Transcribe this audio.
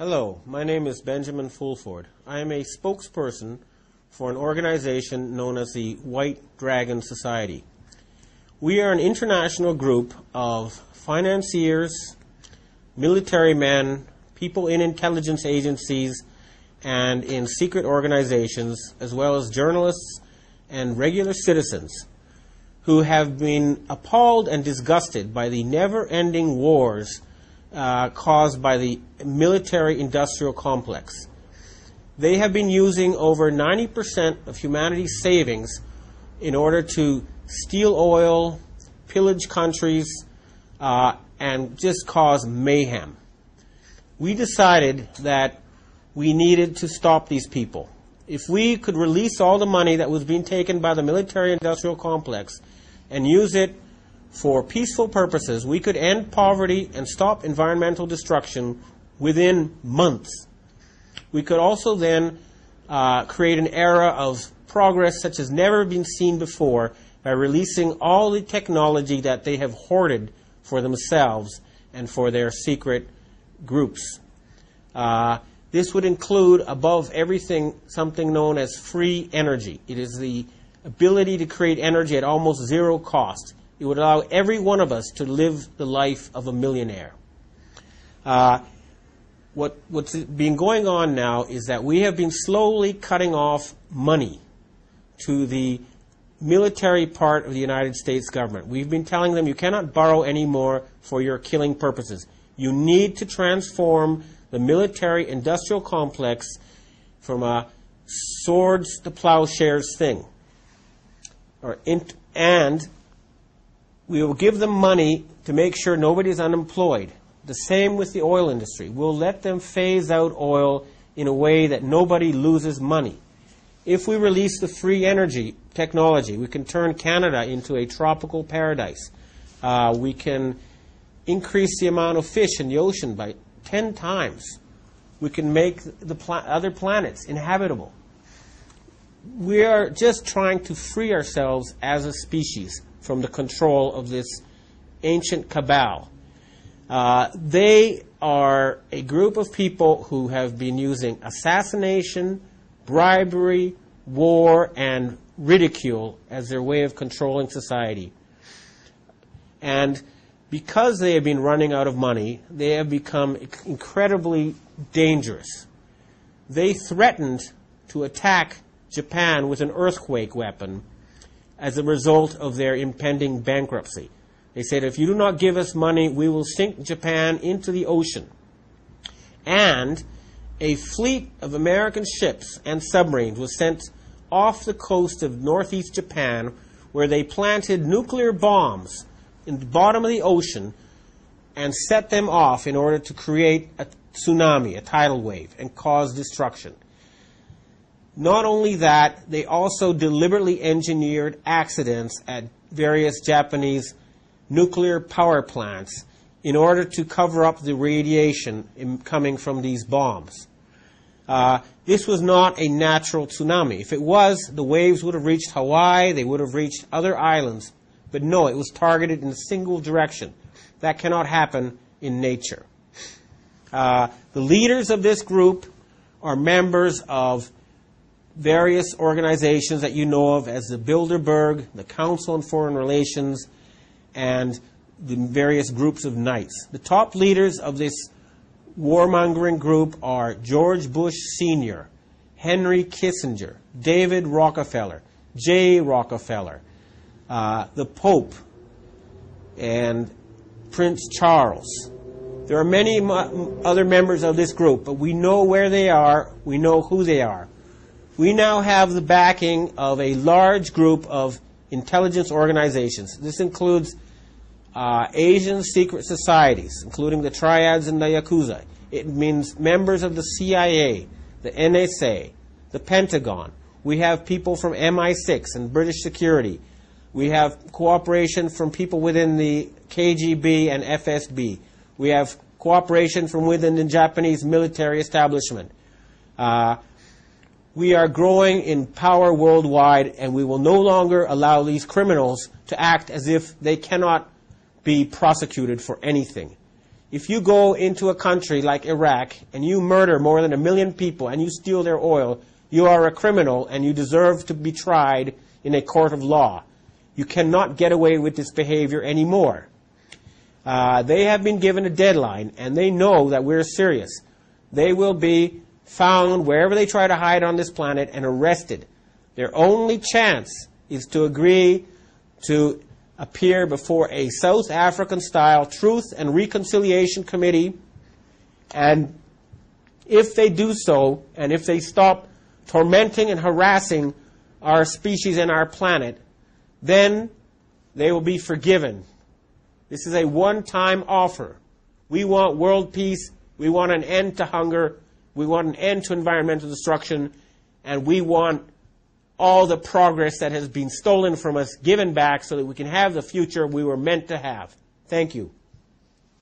Hello, my name is Benjamin Fulford. I am a spokesperson for an organization known as the White Dragon Society. We are an international group of financiers, military men, people in intelligence agencies, and in secret organizations, as well as journalists and regular citizens who have been appalled and disgusted by the never-ending wars caused by the military-industrial complex. They have been using over 90% of humanity's savings in order to steal oil, pillage countries, and just cause mayhem. We decided that we needed to stop these people. If we could release all the money that was being taken by the military-industrial complex and use it for peaceful purposes, we could end poverty and stop environmental destruction within months. We could also then create an era of progress such as never been seen before by releasing all the technology that they have hoarded for themselves and for their secret groups. This would include, above everything, something known as free energy. It is the ability to create energy at almost zero cost. It would allow every one of us to live the life of a millionaire. What's been going on now is that we have been slowly cutting off money to the military part of the United States government. We've been telling them you cannot borrow anymore for your killing purposes. You need to transform the military-industrial complex from a swords to plowshares thing. And we will give them money to make sure nobody is unemployed. The same with the oil industry. We'll let them phase out oil in a way that nobody loses money. If we release the free energy technology, we can turn Canada into a tropical paradise. We can increase the amount of fish in the ocean by 10 times. We can make the other planets inhabitable. We are just trying to free ourselves as a species from the control of this ancient cabal. They are a group of people who have been using assassination, bribery, war, and ridicule as their way of controlling society. And because they have been running out of money, they have become incredibly dangerous. They threatened to attack Japan with an earthquake weapon as a result of their impending bankruptcy. They said, if you do not give us money, we will sink Japan into the ocean. And a fleet of American ships and submarines was sent off the coast of northeast Japan, where they planted nuclear bombs in the bottom of the ocean and set them off in order to create a tsunami, a tidal wave, and cause destruction. Not only that, they also deliberately engineered accidents at various Japanese nuclear power plants in order to cover up the radiation coming from these bombs. This was not a natural tsunami. If it was, the waves would have reached Hawaii, they would have reached other islands. But no, it was targeted in a single direction. That cannot happen in nature. The leaders of this group are members of various organizations that you know of as the Bilderberg, the Council on Foreign Relations, and the various groups of knights. The top leaders of this warmongering group are George Bush Sr., Henry Kissinger, David Rockefeller, Jay Rockefeller, the Pope, and Prince Charles. There are many other members of this group, but we know where they are, we know who they are. We now have the backing of a large group of intelligence organizations. This includes Asian secret societies, including the Triads and the Yakuza. It means members of the CIA, the NSA, the Pentagon. We have people from MI6 and British security. We have cooperation from people within the KGB and FSB. We have cooperation from within the Japanese military establishment. We are growing in power worldwide, and we will no longer allow these criminals to act as if they cannot be prosecuted for anything. if you go into a country like Iraq and you murder more than 1 million people and you steal their oil, you are a criminal and you deserve to be tried in a court of law. You cannot get away with this behavior anymore. They have been given a deadline, and they know that we're serious. They will be found wherever they try to hide on this planet and arrested. Their only chance is to agree to appear before a South African-style Truth and Reconciliation Committee, and if they do so, and if they stop tormenting and harassing our species and our planet, then they will be forgiven. This is a one-time offer. We want world peace. We want an end to hunger. We want an end to environmental destruction. And we want all the progress that has been stolen from us given back so that we can have the future we were meant to have. Thank you.